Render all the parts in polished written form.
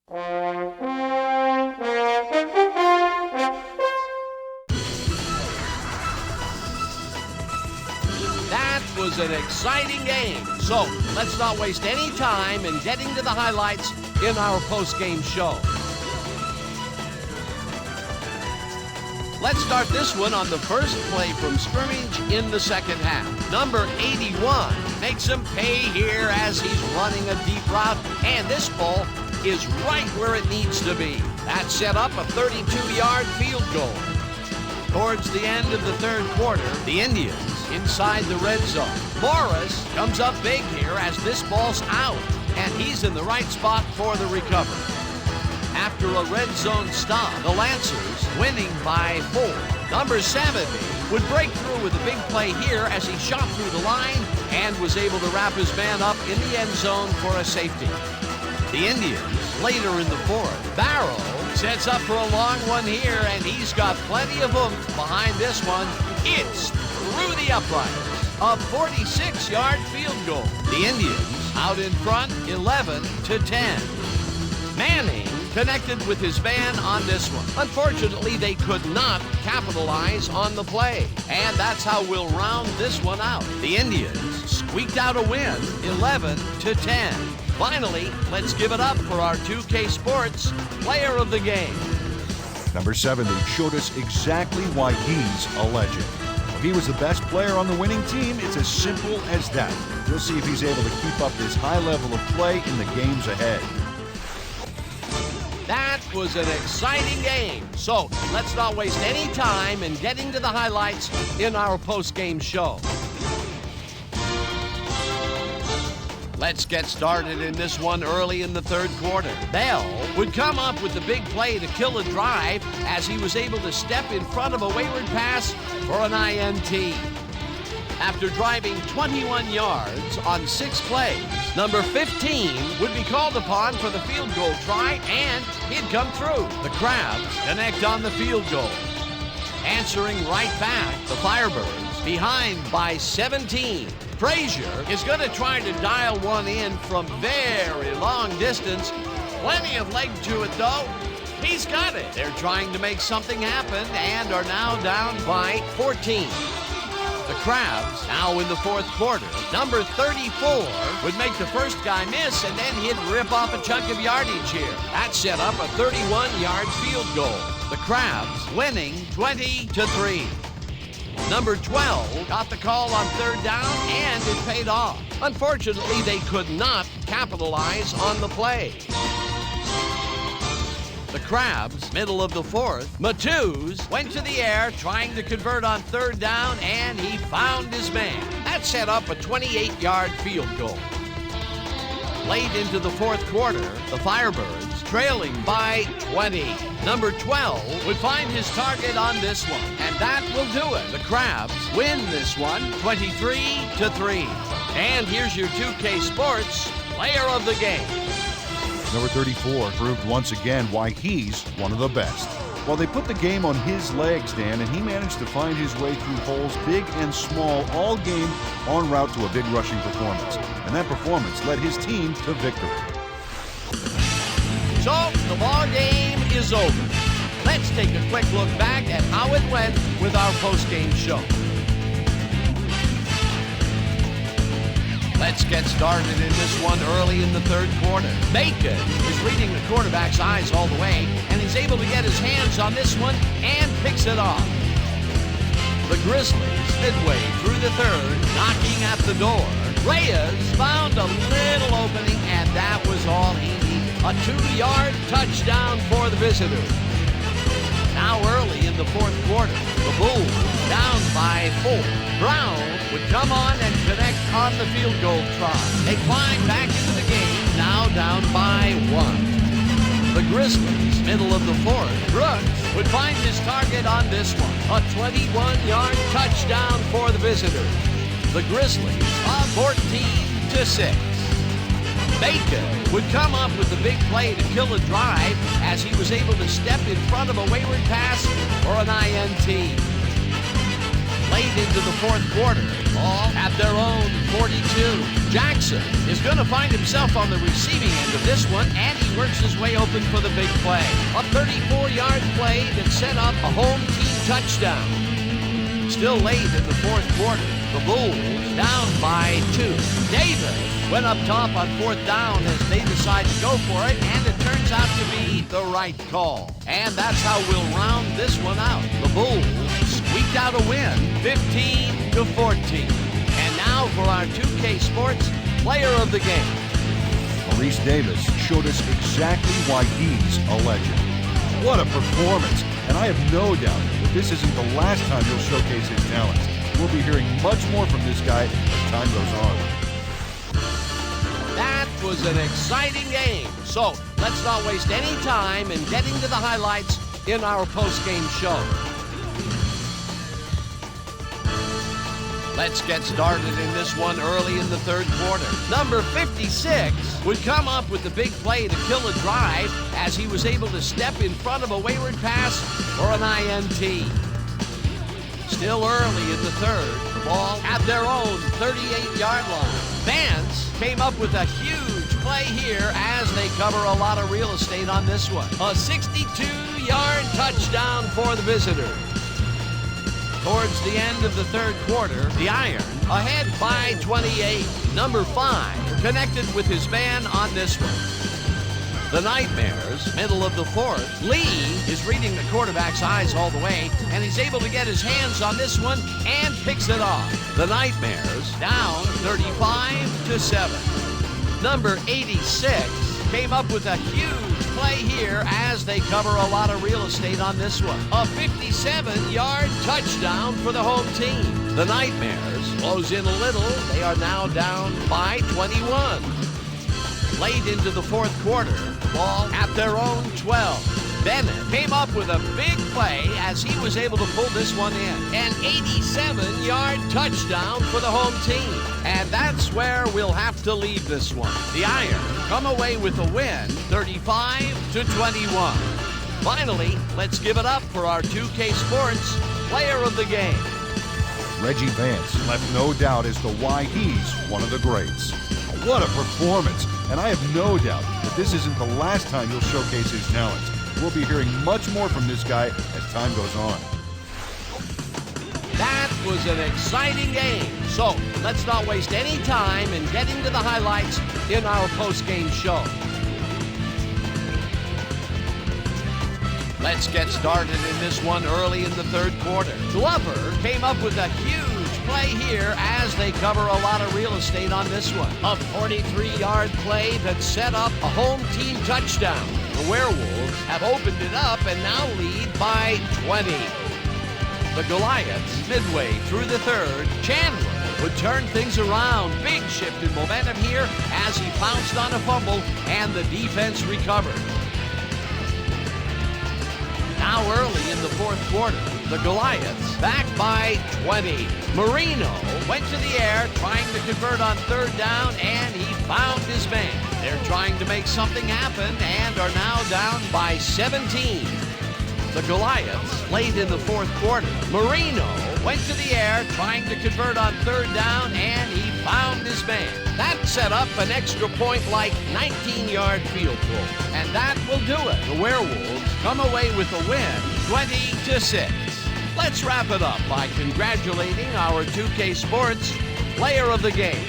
That was an exciting game. So let's not waste any time in getting to the highlights in our post-game show. Let's start this one on the first play from scrimmage in the second half. Number 81 makes him pay here as he's running a deep route, and this ball is right where it needs to be. That set up a 32-yard field goal. Towards the end of the third quarter, the Indians inside the red zone. Morris comes up big here as this ball's out, and he's in the right spot for the recovery. After a red zone stop, the Lancers winning by 4. Number 70 would break through with a big play here as he shot through the line and was able to wrap his man up in the end zone for a safety. The Indians later in the fourth. Barrow sets up for a long one here, and he's got plenty of oomph behind this one. It's through the uprights. A 46-yard field goal. The Indians out in front 11-10. Manning connected with his man on this one. Unfortunately, they could not capitalize on the play, and that's how we'll round this one out. The Indians squeaked out a win 11-10. Finally, let's give it up for our 2K Sports Player of the Game. Number 70 showed us exactly why he's a legend. If he was the best player on the winning team, it's as simple as that. We'll see if he's able to keep up this high level of play in the games ahead. That was an exciting game. So let's not waste any time in getting to the highlights in our post-game show. Let's get started in this one early in the third quarter. Bell would come up with the big play to kill a drive as he was able to step in front of a wayward pass for an INT. After driving 21 yards on 6 plays, number 15 would be called upon for the field goal try, and he'd come through. The Crabs connect on the field goal. Answering right back, the Firebirds behind by 17. Frazier is going to try to dial one in from very long distance. Plenty of leg to it, though. He's got it. They're trying to make something happen and are now down by 14. The Crabs now in the fourth quarter. Number 34 would make the first guy miss, and then he'd rip off a chunk of yardage here. That set up a 31-yard field goal. The Crabs winning 20-3. Number 12 got the call on third down, and it paid off. Unfortunately, they could not capitalize on the play. The Crabs, middle of the fourth. Matthews went to the air trying to convert on third down, and he found his man. That set up a 28-yard field goal. Late into the fourth quarter, the Firebirds trailing by 20. Number 12 would find his target on this one, and that will do it. The Crabs win this one 23-3. And here's your 2K Sports Player of the Game. Number 34 proved once again why he's one of the best. Well, they put the game on his legs, Dan, and he managed to find his way through holes big and small all game en route to a big rushing performance. And that performance led his team to victory. So, the ball game is over. Let's take a quick look back at how it went with our post-game show. Let's get started in this one early in the third quarter. Bacon is reading the quarterback's eyes all the way, and he's able to get his hands on this one and picks it off. The Grizzlies midway through the third, knocking at the door. Reyes found a little opening, and that was all he needed. A 2-yard touchdown for the visitors. Now early in the fourth quarter, the Bulls down by 4. Brown would come on and connect on the field goal try. They climb back into the game, now down by 1. The Grizzlies, middle of the fourth. Brooks would find his target on this one. A 21-yard touchdown for the visitors. The Grizzlies up 14-6. Bacon would come up with the big play to kill a drive as he was able to step in front of a wayward pass for an INT. late into the fourth quarter. All at their own 42. Jackson is going to find himself on the receiving end of this one, and he works his way open for the big play. A 34-yard play that set up a home team touchdown. Still late in the fourth quarter, the Bulls down by 2. Davis went up top on fourth down as they decide to go for it, and it turns out to be the right call. And that's how we'll round this one out. The Bulls squeaked out a win, 15-14. And now for our 2K Sports Player of the Game. Maurice Davis showed us exactly why he's a legend. What a performance! And I have no doubt that this isn't the last time he'll showcase his talents. We'll be hearing much more from this guy as time goes on. That was an exciting game. So let's not waste any time in getting to the highlights in our post-game show. Let's get started in this one early in the third quarter. Number 56 would come up with the big play to kill a drive as he was able to step in front of a wayward pass for an INT. Still early in the third, the ball at their own 38-yard line. Vance came up with a huge play here as they cover a lot of real estate on this one. A 62-yard touchdown for the visitors. Towards the end of the third quarter, the Iron ahead by 28. Number 5 connected with his man on this one. The Nightmares, middle of the fourth. Lee is reading the quarterback's eyes all the way, and he's able to get his hands on this one and picks it off. The Nightmares down 35-7. Number 86 came up with a huge play here as they cover a lot of real estate on this one. A 57-yard touchdown for the home team. The Nightmares close in a little. They are now down by 21. Late into the fourth quarter, ball at their own 12. Bennett came up with a big play as he was able to pull this one in. An 87-yard touchdown for the home team. And that's where we'll have to leave this one. The Iron come away with a win, 35-21. Finally, let's give it up for our 2K Sports Player of the Game. Reggie Vance left no doubt as to why he's one of the greats. What a performance! And I have no doubt that this isn't the last time he'll showcase his talents. We'll be hearing much more from this guy as time goes on. That was an exciting game. So let's not waste any time in getting to the highlights in our post-game show. Let's get started in this one early in the third quarter. Glover came up with a huge play here as they cover a lot of real estate on this one. A 43-yard play that set up a home team touchdown. The Werewolves have opened it up and now lead by 20. The Goliaths, midway through the third, Chandler would turn things around. Big shift in momentum here as he pounced on a fumble and the defense recovered. Now early in the fourth quarter, the Goliaths back by 20. Marino went to the air trying to convert on third down, and he found his man. They're trying to make something happen and are now down by 17. The Goliaths late in the fourth quarter. Marino went to the air trying to convert on third down, and he found his man. That set up an extra point-like 19-yard field goal, and that will do it. The Werewolves come away with a win, 20-6. Let's wrap it up by congratulating our 2K Sports Player of the Game.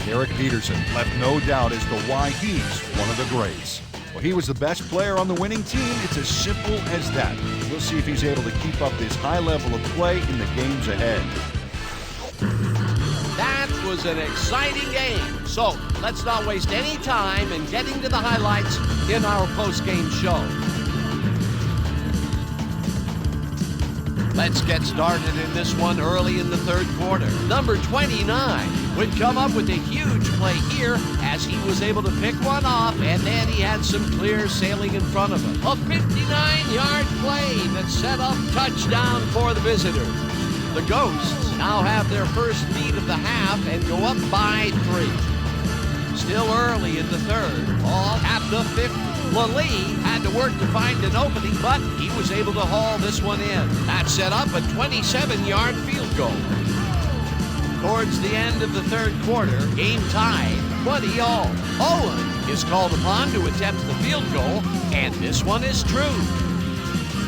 Derek Peterson left no doubt as to why he's one of the greats. Well, he was the best player on the winning team. It's as simple as that. We'll see if he's able to keep up this high level of play in the games ahead. That was an exciting game. So let's not waste any time in getting to the highlights in our post-game show. Let's get started in this one early in the third quarter. Number 29 would come up with a huge play here as he was able to pick one off, and then he had some clear sailing in front of him. A 59-yard play that set up touchdown for the visitors. The Ghosts now have their first lead of the half and go up by 3. Still early in the third, ball at the 50. Lee had to work to find an opening, but he was able to haul this one in. That set up a 27-yard field goal. Towards the end of the third quarter, game tied 20-all. Owen is called upon to attempt the field goal, and this one is true.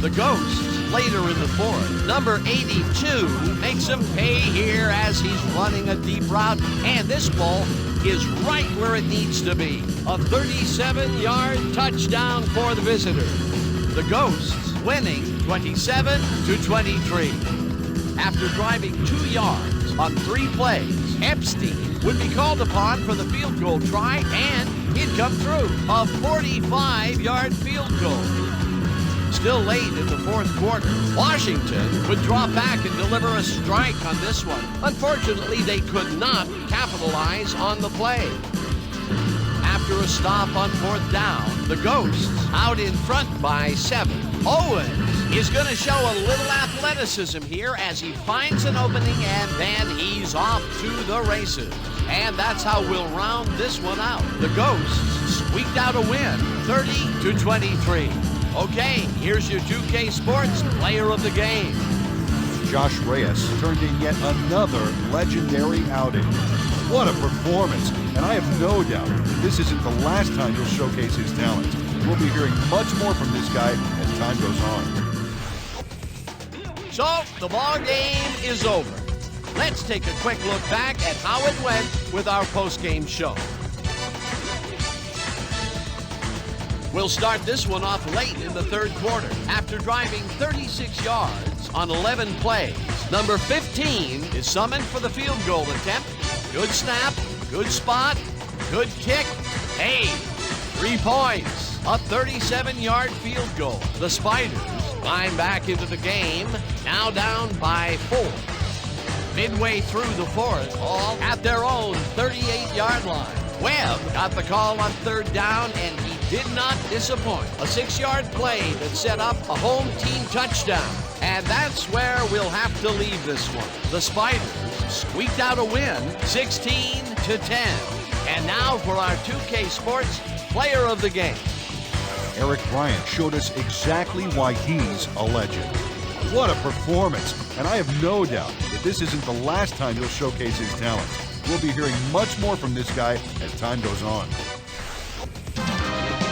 The Ghosts later in the fourth. Number 82 makes him pay here as he's running a deep route, and this ball is right where it needs to be. A 37-yard touchdown for the visitors. The Ghosts winning 27-23. After driving 2 yards on 3 plays, Epstein would be called upon for the field goal try, and he'd come through. A 45-yard field goal. Still late in the fourth quarter, Washington would draw back and deliver a strike on this one. Unfortunately, they could not capitalize on the play. After a stop on fourth down, the Ghosts out in front by 7. Owens is going to show a little athleticism here as he finds an opening, and then he's off to the races. And that's how we'll round this one out. The Ghosts squeaked out a win, 30-23. Okay, here's your 2K Sports Player of the Game. Josh Reyes turned in yet another legendary outing. What a performance, and I have no doubt that this isn't the last time he'll showcase his talent. We'll be hearing much more from this guy as time goes on. So, the ball game is over. Let's take a quick look back at how it went with our post-game show. We'll start this one off late in the third quarter. After driving 36 yards on 11 plays, number 15 is summoned for the field goal attempt. Good snap, good spot, good kick. Hey, 3 points. A 37-yard field goal. The Spiders climb back into the game, now down by 4. Midway through the fourth, all at their own 38-yard line. Webb got the call on third down, and he did not disappoint. A 6-yard play that set up a home team touchdown. And that's where we'll have to leave this one. The Spiders squeaked out a win, 16-10. And now for our 2K Sports Player of the Game. Eric Bryant showed us exactly why he's a legend. What a performance, and I have no doubt that this isn't the last time he'll showcase his talent. We'll be hearing much more from this guy as time goes on.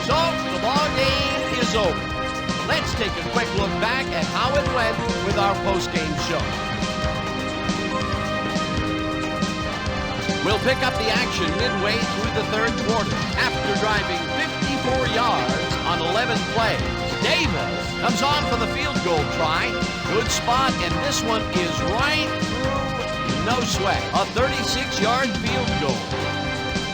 So, the ball game is over. Let's take a quick look back at how it went with our post-game show. We'll pick up the action midway through the third quarter. After driving 54 yards on 11 plays, Davis comes on for the field goal try. Good spot, and this one is right through, no sweat. A 36-yard field goal.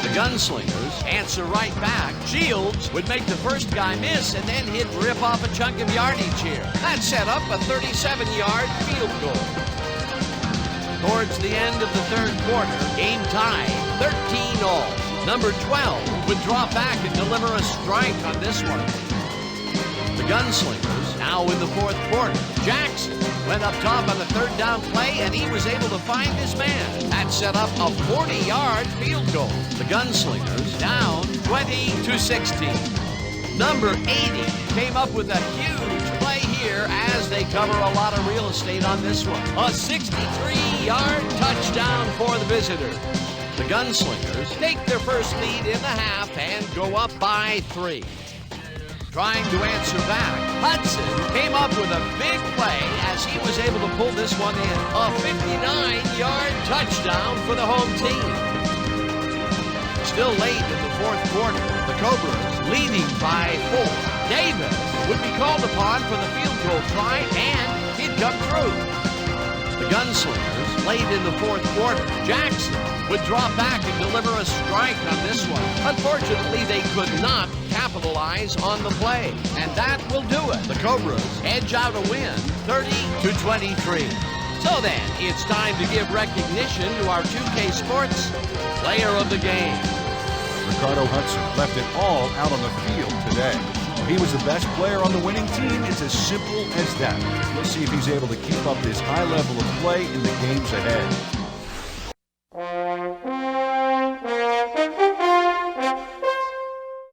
The Gunslingers answer right back. Shields would make the first guy miss, and then he'd rip off a chunk of yardage here. That set up a 37-yard field goal. Towards the end of the third quarter, game tied 13-all. Number 12 would draw back and deliver a strike on this one. The Gunslingers now in the fourth quarter. Jackson went up top on the third down play, and he was able to find his man. That set up a 40-yard field goal. The Gunslingers down 20-16. Number 80 came up with a huge play here as they cover a lot of real estate on this one. A 63-yard touchdown for the visitors. The Gunslingers take their first lead in the half and go up by 3. Trying to answer back, Hudson came up with a big play as he was able to pull this one in. A 59-yard touchdown for the home team. Still late in the fourth quarter, the Cobras leading by 4. Davis would be called upon for the field goal try, and he'd come through. The Gunslingers late in the fourth quarter. Jackson would draw back and deliver a strike on this one. Unfortunately, they could not capitalize on the play, and that will do it. The Cobras edge out a win, 30-23. So then, it's time to give recognition to our 2K Sports Player of the Game. Ricardo Hudson left it all out on the field today. He was the best player on the winning team. It's as simple as that. We'll see if he's able to keep up this high level of play in the games ahead.